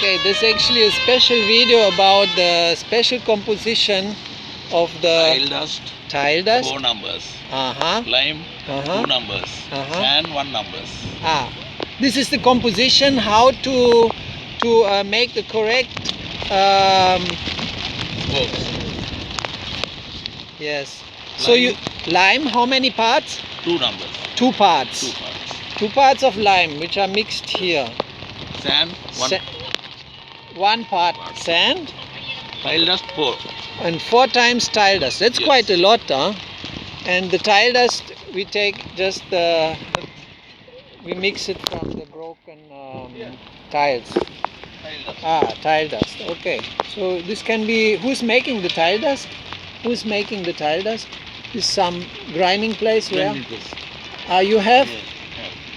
Okay, this is actually a special video about the special composition of the tile dust, 4 numbers, uh-huh, lime, uh-huh, 2 numbers, sand, 1 numbers. This is the composition, how to make the correct yes. So you lime, how many parts? 2 numbers. 2 parts. 2 parts. 2 parts of lime, which are mixed here. Sand, 1 part sand. Tile dust, 4. And 4 times tile dust. That's quite a lot, huh? And the tile dust, we take just we mix it from the broken tiles. Tile dust. Okay. So this can be, who's making the tile dust? Who's making the tile dust? Is some grinding place where? You have?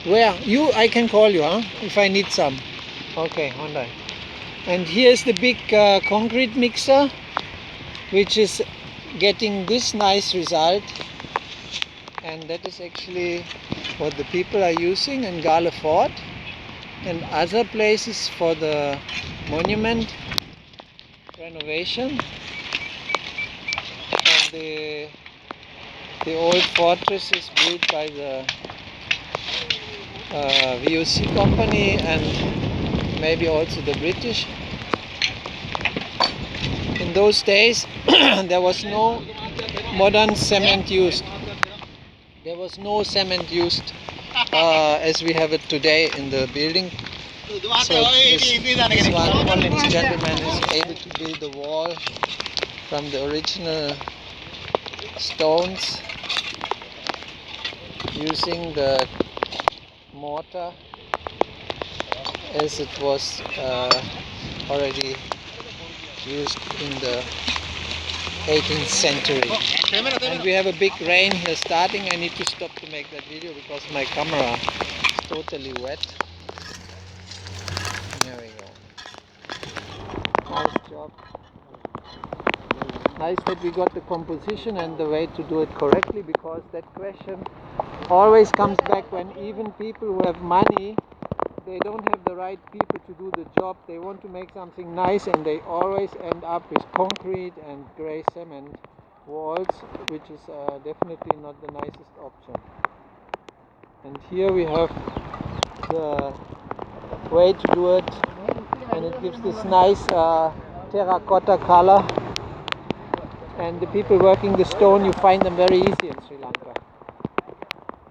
Where? You? I can call you, huh? If I need some. Okay, Honda. And here's the big concrete mixer, which is getting this nice result. And that is actually what the people are using in Galle Fort and other places for the monument renovation. And the old fortress is built by the VOC company and maybe also the British. In those days there was no modern cement used. There was no cement used as we have it today in the building. So this gentleman is able to build the wall from the original stones using the mortar as it was already used in the 18th century. And we have a big rain here starting. I need to stop to make that video because my camera is totally wet. There we go. Nice job. Nice that we got the composition and the way to do it correctly, because that question always comes back when even people who have money, they don't have the right people to do the job. They want to make something nice and they always end up with concrete and grey cement walls, which is definitely not the nicest option. And here we have the way to do it, and it gives this nice terracotta color. And the people working the stone, you find them very easy in Sri Lanka.